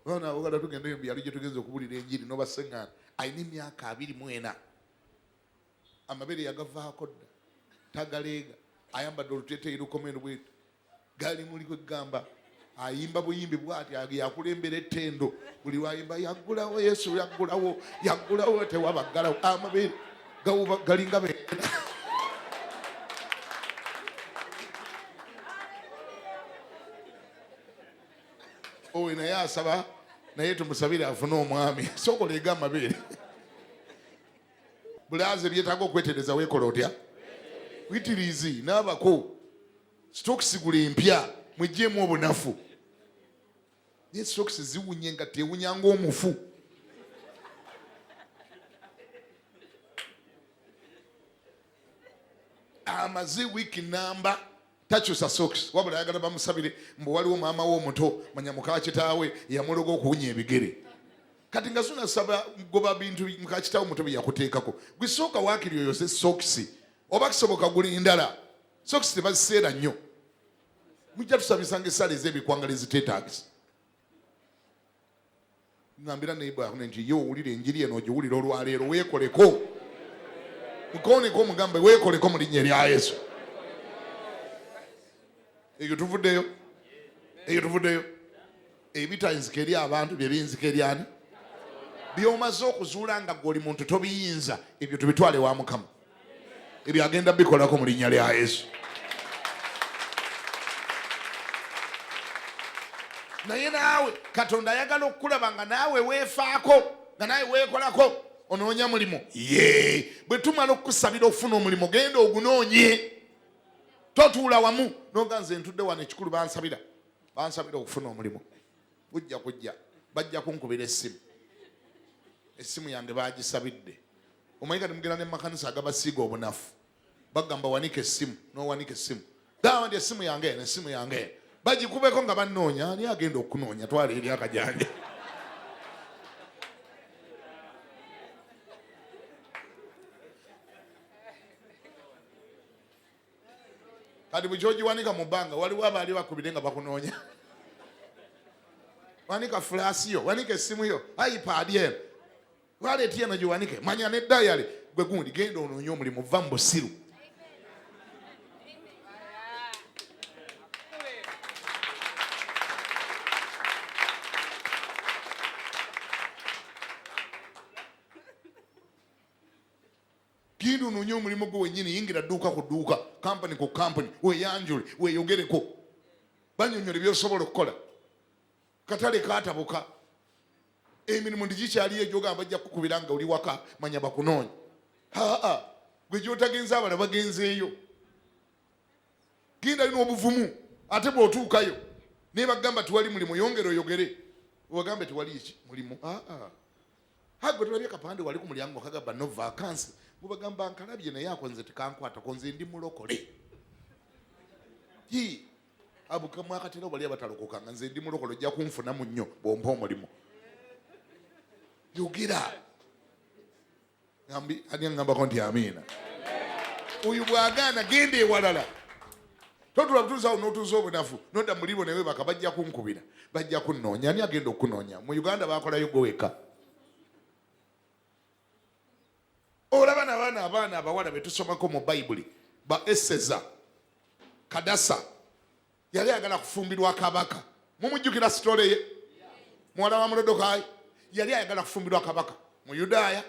baana abagala tugenda eyo byali gye tugenza okubuulira enjiri n'obaseŋŋaana alina emyaka 24 amabere yagavaako dda tagaleega ayambadde oluteeteeyi lukomere bwetu gali muli kwegamba ayimba buyimbi bwati yakulembera ettendo buli wayimba yaggulawo Yesu yaggulawo tewabaggalawo amabere gawuba galinga beena owe naye asaba naye tumusabire afune omwami sokolega amabeere bulaze byetaaga okwetereza weekola otya witirizi n'abako stokisi gula empya mwejjeemu obunafu naye stokisi ziwunye nga tewunya ng'omufu amaze wiiki namba takyusa socks wabula ayagala bamusabire mbu waliwo maama w'omuto manya muka kitaawe yamuloga okuwunya ebigere kati nga sunasaba goba bintu muka kitaawe muto bye yakuteekako gwe sooka waakiri oyose socks oba kisoboka guli ndala socks tebaziseera nnyo mujja tusabisanga essala ez'ebikwangala eziteetaagisa ngambira neibaune nti ye owulira enjiri eno ogiwulira olwaleero weekoleko mukooneko omugambe weekoleko mu linnya erya Yesu eyo tuvuddeyo ebitayinzika eri abantu bye biyinzika eri ani byomaze okuzuula nga gwe oli muntu tobiyinza ebyo tubitwale wa Mukama ebyo agenda bikolako mu linnya lya Yesu naye naawe Katonda ayagala okukulaba nga naawe weefaako nga naawe weekolako onoonya mulimu bwe tumala okukusabira okufuna omulimu genda ogunoonye totuula wamu noga nze ntudde wano ekikulu bansabira okufuna omulimu kujja bajja kunkubira essimu yange bagisabidde omanyi kati mugenda ne makanisa agabasiiga obunafu bagamba wanika essimu n'owanika essimu gamba nti essimu yange bagikubeko nga bannoonya ani agenda okunoonya twala eri akajanja kati bukyogiwanika mu bbanga waliwo abaali bakubire nga bakunoonya wanika fulasiyo wanika essimu yo ipad eno waleeti eno giwanike manya neddayale gwe gundi genda onoonye omulimu va mu busiru genda onoonye omulimu gwe wennyini yingira dduuka ku dduuka kampani ku kampani weeyanjule weeyogereko banyonyole byosobola okukola katale katabuka emirimu ndigikyali egyogamba bajja kukubira nga oli waka manya bakunoonya. Gwe gyotagenza abala bagenzeeyo. Genda lina obuvumu ate bw'otuukayo naye bagamba tiwali mulimu yongere oyogere obagambe tiwali mulimu. Gwe tulabye kapande wali ku mulyango kagamba no vacancy mubagamba nkalabye naye ako nze tekankwatako nze ndi mulokole. Abukamu akatera bali abatalokoka nga nze ndi mulokole ojja kunfunamu nnyo bw'ompa omulimu. Yogera ani angambako nti amiina. Oyo bw'agaana genda ewalala. Totula butuusawo n'otuuza obunafu nodda mulibo newe baka bajja kunkubira bajja kunnoonya. Ani agenda okunnoonya? Mu Uganda bakolayo gwe weka. Olaba n'abaana abawala be tusomako mu Bayibuli ba Eseza Kadasa yali ayagala kufumbirwa kabaka. Mumujjukira sitole ye? Muwala wa Mulodokaayi yali ayagala kufumbirwa kabaka mu Yudaaya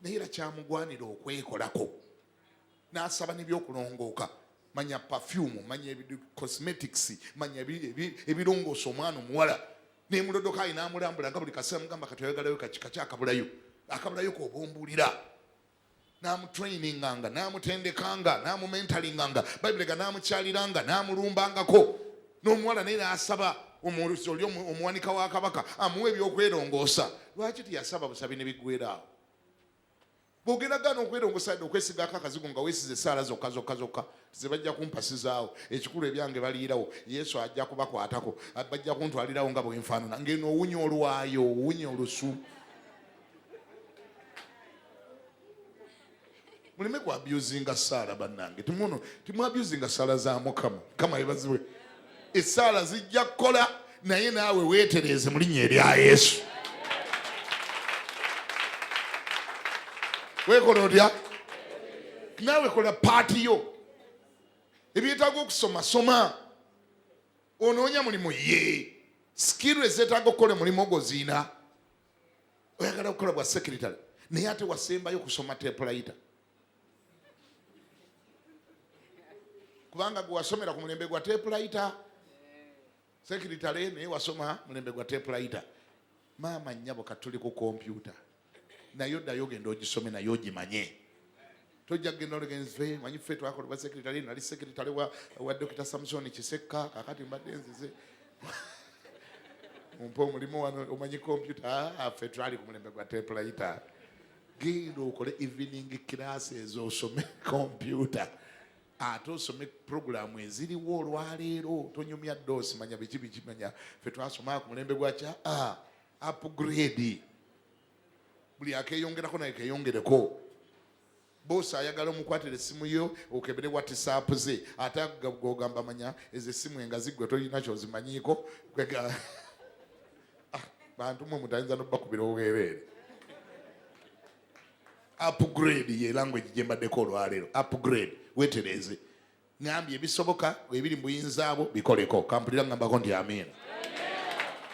naye era kyamugwanira okwekolako. N'asaba n'ebyokulongooka. Manya perfume, manya cosmetics, manya ebirongoosa omwana omuwala. Ne Mulodokaayi n'amulambula nga buli kaseera mugamba katoyagalayo kakika kyakabulayo. Akabulayo k'obombuulira. N'amutraininganga, n'amutendekanga, n'amumentalinganga, Bayibuli ga n'amukyaliranga, n'amulumbangako. N'omuwala naye n'asaba oli omuwanika wa kabaka amuwe ebyokwerongoosa. Lwaki tiyasaba busabi ne biggweeraawo? Bw'ogeragana okwerongoosa okwesigako akazigo nga weesize essaala zokka ze bajja kumpasizaawo ekikulu ebyange baliirawo Yesu ajja kubakwatako bajja kuntwalirawo nga bwenfaanana ngeno owunya olwayo owunya olusu. Muleme ku abusinga ssaala bannange. Timu abusinga ssaala za Mukama. Mukama yebazibwe. Essaala zijja kukola naye naawe weetereeze mu linnya erya Yesu. Wekola otya? Naawe kola paati yo. Ebyetaaga okusoma soma. Onoonya mulimu ye. Skill ezeetaaga okukola mulimu ogwoziina. Oyagala okukola bwa secretary naye ate wasembayo kusoma typewriter. Kubanga gwe wasomera ku mulembe gwa typewriter. Secretary naye wasoma mulembe gwa typewriter. Maama nnyabo katuli ku kompyuta. Nayo ddayo genda ogisome nayo ogimanye. Tojja kugenda olegenze manyi ffe twakola bwa secretary nali secretary wa Dr. Samson Kisekka kakati mbadde nzize. Mumpa omulimu wano omanyi kompyuta ffe twali ku mulembe gwa typewriter. Genda okole evening classes osome kompyuta. Ate osome programu eziriwo olwaleero tonyumya ddoosi manya biki manya ffe twasoma ku mulembe gwakya upgrade. Buli akeyongerako naye keyongereko. Bosi ayagala omukwatira essimu yo okebere WhatsApp ze ate gogamba manya ezo essimu engazi gwe tolina kyozimanyiiko bantu mwe mutayinza nobakubira obwereere. Upgrade ye language gye mbaddeko olwaleero. Upgrade weetereeze. Ngambye ebisoboka ebiri mu buyinza abo bikoleko. Kampulira ngambako nti amiina.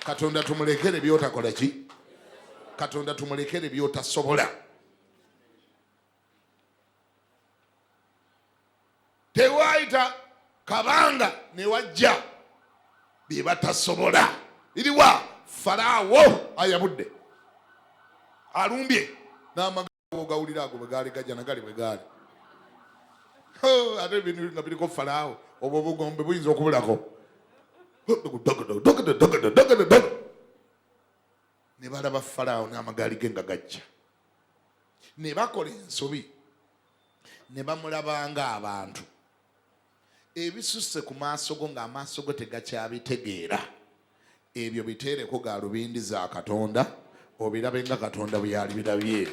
Katonda tumulekere byotakola ki? Katonda tumulekere byotasobola. Tewaayita kabanga ne wajja bye batasobola. Iriwa Faraawo ayabudde alumbye n'amagambo gawulira ago bwe gaali gajja nagali bwe gaali. Ate ebintu nga biriko Faraawo obwo obugombe buyinza okubulako. Ne balaba Faraawo n'amagaali ge nga gajja. Ne bakola ensobi ne bamulabanga abantu. Ebisusse ku maaso go ng'amaaso go tegakyabitegeera. Ebyo biteereko gaalubindi za Katonda obirabe nga Katonda bwe yali birabye.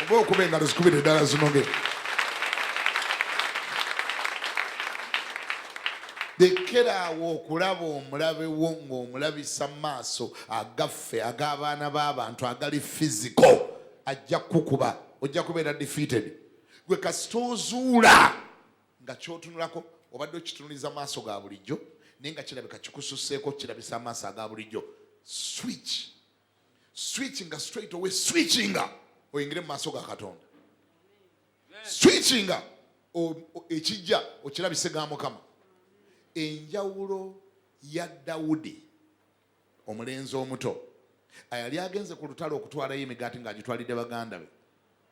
Oba okuba engalo zikubire eddala zinoge. Lekeraawo okulaba omulabe wo ng'omulabisa maaso agaffe ag'abaana b'abantu agali physical ajja kukuba. Ojja kubeera defeated. Gwe kasita ozuula nga kyotunulako obadde okitunuliza maaso ga bulijjo naye nga kirabika kikususseeko kirabisa amaaso aga bulijjo. Switch nga straight away switchinga oyingire mu maaso ga Katonda. Switchinga ekijja okirabise ga Mukama. Enjawulo ya Dawudi omulenzi omuto ayali agenze ku lutalo okutwalayo emigaati ng'agitwalidde baganda be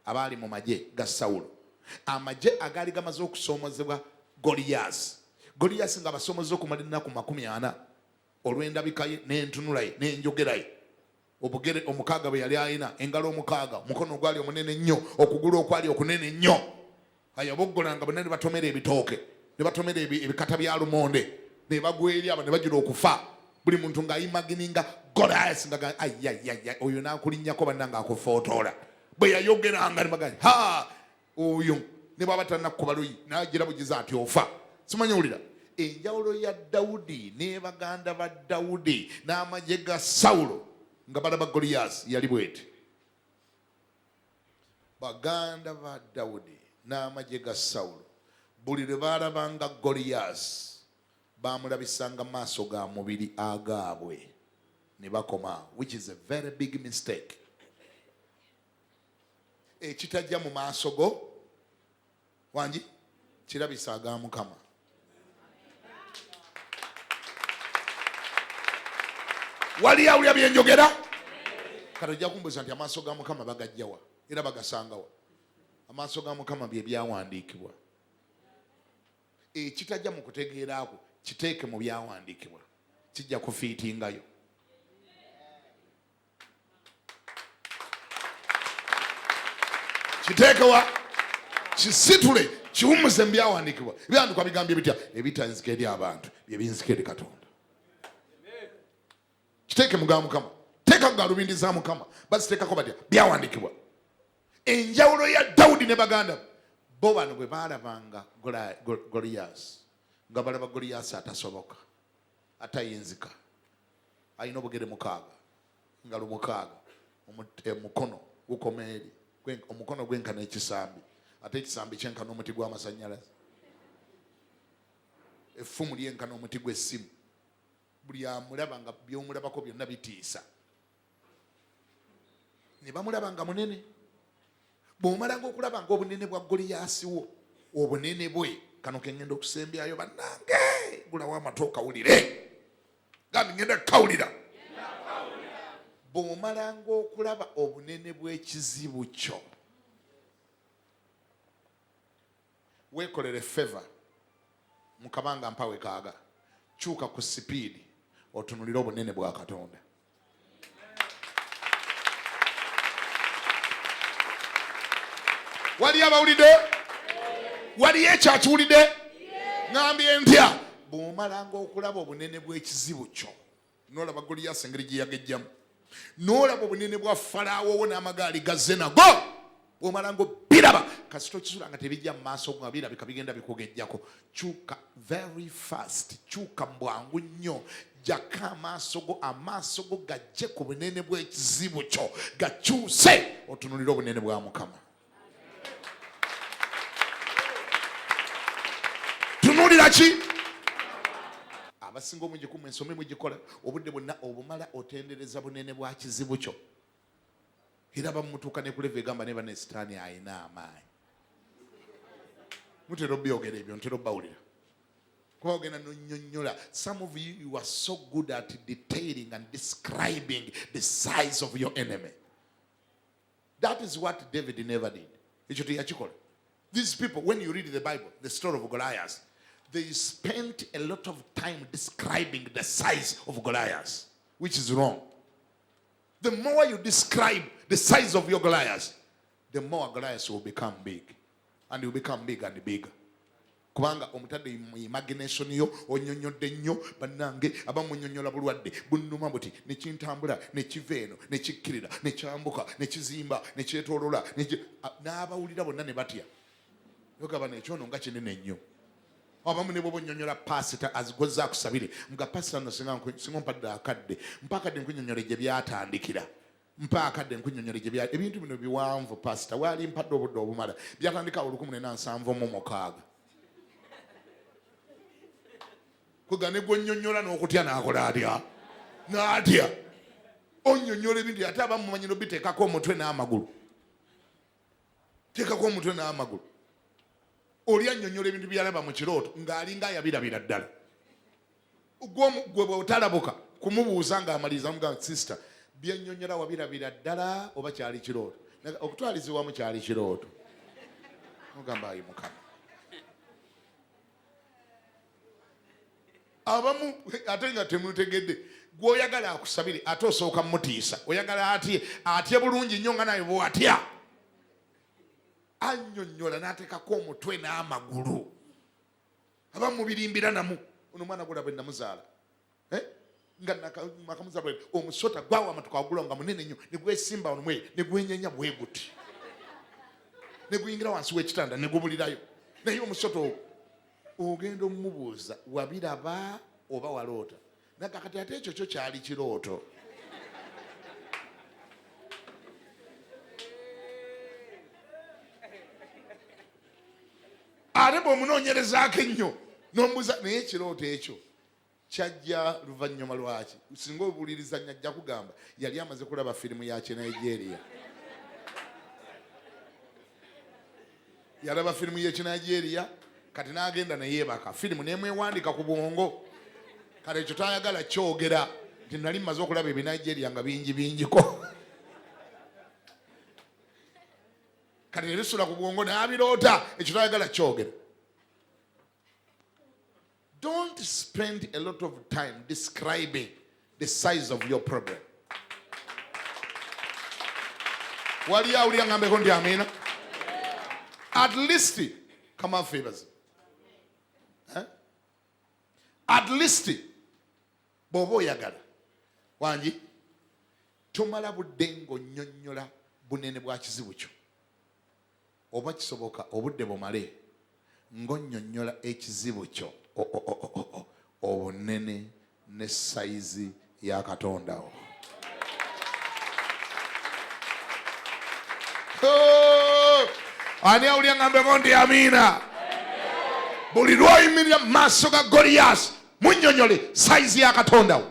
abaali mu magye ga Sawulo. Amagye agaali gamaze okusoomozebwa Goliyasi nga basoomozza okumala ennaku 40 olw'endabika ye n'entunula ye n'enjogera ye. Obugere omukaaga bwe yali alina, engalo omukaaga, omukono ogwali omunene nnyo, okugulu okwali okunene nnyo. Ayaboggolanga bonna ne batomera ebitooke, ne batomera ebikata bya lumonde, ne bagwa eri abo ne bajula okufa. Buli muntu ng'ayimagininga Goliyasi nga oyo n'akulinnyako bannanga akufootoola. Bwe yayogeranga ne bagamba ha oyo ne bw'aba tannakuba luyi n'agira bugiza ati ofa. Simanyi owulira enjawulo ya Dawudi ne baganda ba Dawudi n'amagye ga Sawulo nga balaba Goliyasi yali bweti. Baganda ba Dawudi n'amagye ga Sawulo buli lwe baalabanga Goliyasi baamulabisanga maaso ga mubiri agaabwe ne bakoma, which is a very big mistake. Ekitajja mu maaso go wangi kirabisa aga Mukama. Wali awulya byenjogera? Kati ojja kumbuuza nti amaaso ga Mukama bagajjawa era bagasangawa? Amaaso ga Mukama bye byawandiikibwa. Ekitajja mu kutegeera ako kiteeke mu byawandiikibwa, kijja kufiitingayo. Kiteekewa kisitule kiwumuze mu byawandiikibwa. Ebyandikwa bigambye bitya? Ebitanzika eri abantu bye binzika eri Katonda. Kiteeke mu ga Mukama, teeka ku galubindi za Mukama, baziteekako batya? Byawandiikibwa. Enjawulo ya Dawudi ne baganda bo bano bwe baalabanga Goliyasi nga balaba Goliyasi atasoboka, atayinzika, alina obugere 6, engalo 6, omukono gukoma eri, omukono gwenkana ekisambi, ate ekisambi kyenkana omuti gw'amasannyalaze, effumu lyenkana omuti gw'essimu. Buli amulaba nga byomulabako byonna bitiisa. Ne bamulaba nga munene. Bw'omalanga okulaba nga obunene bwa Goliyasi wo, obunene bwe, kano ke ngenda okusembyayo bannange, gulawo amatooka wulire. Gambi ngenda kawulira. Bw'omalanga okulaba obunene bw'ekizibu kyo, weekolere favor mu kabanga mpawe kaaga, kyuka ku sipiidi otunulire obunene bwa Katonda. Wali abawulidde? Wali ekyakiwulidde? Ngambye ntya? Bw'omalanga okulaba obunene bw'ekizibu kyo, n'olaba Goliyasi engeri gye yagejjamu, n'olaba obunene bwa Falaawo wo n'amagaali gazze nago, bw'omalanga obiraba kasita okisula nga tebijja mu maaso nga birabika bigenda bikugejjako, kyuka very fast, kyuka bwangu nnyo, jjako amaaso go gajje ku bunene bw'ekizibu kyo, gakyuse otunulire obunene bwa Mukama. Tunulira ki? Abasinga omungi kumwe ensome mugikola obudde bwonna obumala otendereza bunene bwa kizibu kyo. Era bamutuuka ne kuleva egamba ne bane sitaani ayina amaanyi. Mutera obyogera ebyo ntera obbawulira. Kuba ogenda n'onnyonnyola. Some of you are so good at detailing and describing the size of your enemy. That is what David never did. Ekyo teyakikola. These people, when you read the Bible, the story of Goliath, they spent a lot of time describing the size of Goliath, which is wrong. The more you describe the size of your Goliath, the more Goliath will become big. And he will become big and bigger. Kubanga omutadde mu imagination yo onyonyodde nnyo bannange abamunyonyola bulwadde bunnuma buti ne kintambula ne kiva eno ne kikkirira ne kyambuka ne kizimba ne kyetoolola n'abawulira bonna ne batya. Yogaba n'ekyono nga kinene nnyo. Abamu ne bw'onyonyola pasita azigozza akusabire nga pasita no singa mpadde akadde mpakadde nkunyonyola gye byatandikira. Mpakadde nkunyonyola gye byatandikira. Ebintu bino biwanvu pasita waali mpadde obudde obumala byatandika 1976. Kugane gwonyonyola n'okutya n'akola atya n'atya onyonyola ebintu ate abamu mumanyiro biteekako omutwe n'amagulu. Teekako omutwe n'amagulu. Oli annyonnyola ebintu byalaba mu kirooto ng'alinga ayabirabira ddala. Gwe bw'otalabuka kumubuuza ng'amaliriza mugamba sister byennyonnyola wabirabira ddala oba kyali kirooto okutwalizibwamu kyali kirooto mugamba ayi Mukama abamu ate nga temutegedde gwoyagala akusabire ate osooka mutiisa oyagala atye bulungi nnyo nga naye bwatya annyonnyola n'ateekako omutwe n'amagulu abamu mubirimbira namu ono mwana gula bwe namuzaala nga makamuzaala omusota gwawa amatuka wagula nga munene nnyo ne gwesimba omwe ne gwenyenya bwe guti ne guyingira wansi w'ekitanda ne gubulirayo naye omusota ogenda omumubuuza wabiraba oba waloota nakakati ate ekyo kyo kyali kirooto ate bw'omunoonyerezaako ennyo n'omubuuza naye ekirooto ekyo kyajja luvannyuma lwaki singa obuulirizanya ajja kugamba yali amaze kulaba firimu ya Kinigeria yalaba firimu y'Ekinigeria kati n'agenda neyeebaka firimu nemwewandika ku bwongo kale ekyo tayagala kyogera nti nali mmaze okulaba ebinigeria nga bingiko kati nebisula ku bwongo n'abiroota ekyo tayagala kyogera. Don't spend a lot of time describing the size of your problem. Wali awulira ngambeko ndi amina. At least come on favors. At least bobo yagala wanji tomala budde ng'onnyonnyola bunene bwa kizibu kyo oba kisoboka obudde bumale ng'onnyonnyola ekizibu kyo obunene ne sayizi ya Katonda wo. Ani awulira ngambeko ndi amina. Buli lw'oyimirira mu maaso ga Goliyasi munnyonnyole sayizi ya Katonda wo.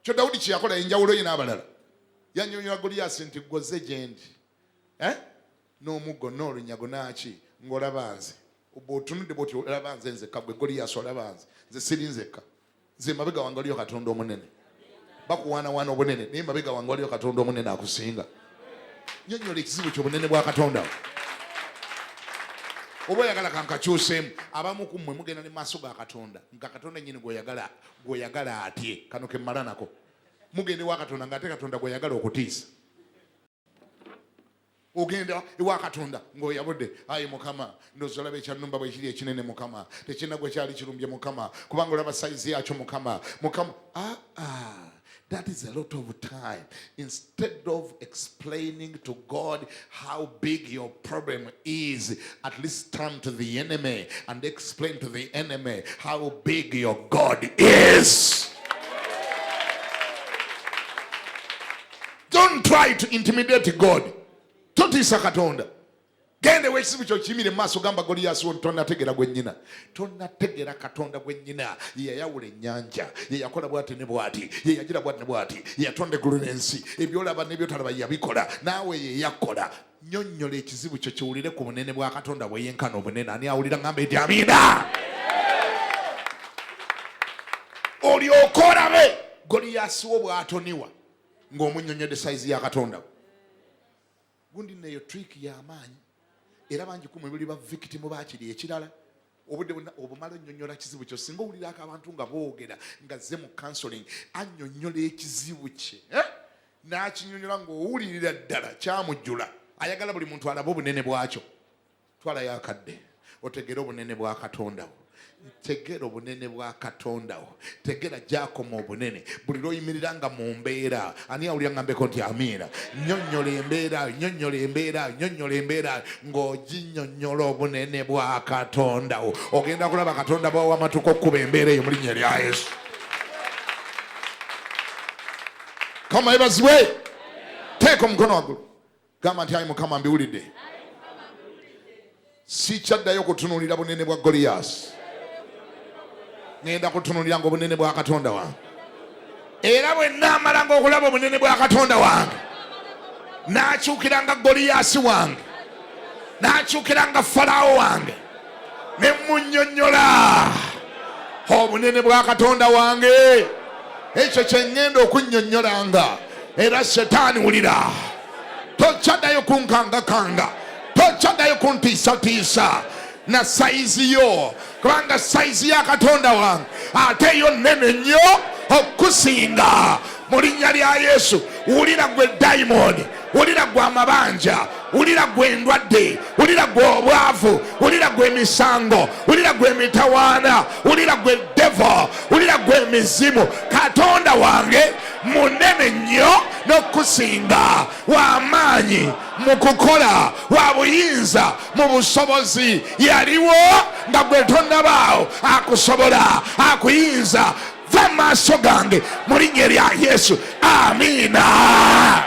Kyo Dawudi kye yakola enjawulo ye n'abalala. Yannyonnyola Goliyasi nti gwoze gye ndi n'omuggo n'olunyago naaki ng'olaba nze bw'otunudde bw'oti olaba nze nzekka gwe Goliyasi olaba nze siri nzekka nze mabega wange waliyo Katonda omunene bakuwaanawaana obunene naye mabega wange waliyo Katonda omunene akusinga. Nnyonnyola ekizibu ky'obunene bwa Katonda wo. Oba oyagala kankakyuseemu abamu ku mmwe mugenda ne maaso ga Katonda nga Katonda nnyini gw'oyagala atye kano ke mmala nako mugenda ewa Katonda ng'ate Katonda gw'oyagala okutiisa. Ogenda ewa Katonda ng'oyabudde ayi Mukama ndowooza olaba ekyannumba bwe kiri ekinene Mukama tekinnagwe kyali kirumbye Mukama kubanga olaba sayizi yakyo Mukama. That is a lot of time. Instead of explaining to God how big your problem is, at least turn to the enemy and explain to the enemy how big your God is. Don't try to intimidate God. Totiisa Katonda. Gende wekizibu kyo kimire maaso gamba Goliyasi tonnategeera gwe nnyina. Tonnategeera Katonda gwe nnyina. Ye yayawula ennyanja, ye yakola bw'ati ne bw'ati, ye yagira bw'ati ne bw'ati, ye yatonda eggulu n'ensi, ebyolaba n'ebyotalaba yabikola, naawe ye yakola. Nnyonnyola ekizibu kyo kiwulire ku bunene bwa Katonda bwe yenkana obunene. Ani awulira ngamba eti amiina? Olyoke olabe Goliyasi wo bw'atoniwa ng'omunnyonnyodde sayizi ya Katonda. Gundi neyo trick y'amaanyi. Era bangi kumwe buli ba victim baakiri ekirala obudde obumala nnyonnyola kizibu kyo singa owulirako abantu nga boogera nga zze mu counseling annyonnyola ekizibu kye n'akinnyonnyola ng'owulirira ddala kyamujjula ayagala buli muntu alabe obunene bwakyo. Twalayo akadde otegere obunene bwa Katonda wo. Tegera obunene bwa Katonda wo. Tegera gy'akoma obunene buli lw'oyimirira nga mu mbeera. Ani awulira ngambeko nti amiina. Nnyonnyola embeera ng'oginnyonnyola obunene bwa Katonda wo. Ogenda kulaba Katonda bw'awa amatuko okkuba embeera eyo mu linnya lya Yesu. Kama ebazibwe teeka omukono waggulu gamba nti ayi Mukama mbiwulidde. Sikyaddayo kutunuulira bunene bwa Goliyasi. Ngenda kutunuulira nga obunene bwa Katonda wange. Era bwe naamalanga okulaba obunene bwa Katonda wange naakyukiranga Goliyasi wange, naakyukiranga Falaawo wange, ne munnyonnyola obunene bwa Katonda wange ekyo kye ŋŋenda okunnyonnyolanga. Era Setaani wulira, tokyaddayo kunkangakanga, tokyaddayo kuntiisatiisa na sayizi yo, kubanga sayizi ya Katonda wange ate yo nnene nnyo okusinga. Mu linnya lya Yesu, wulira gwe dayimoni, wulira gwe amabanja, wulira gwe endwadde, wulira gwe obwavu, wulira gwe emisango, wulira gwe emitawaana, wulira gwe devo, wulira gwe emizimu. Katonda wange munene nnyo n'okusinga, w'amaanyi mu kukola, wa buyinza mu busobozi. Yaliwo nga gwe tonnabaawo, akusobola, akuyinza. Va maaso gange mu linnya lya Yesu. Amiina.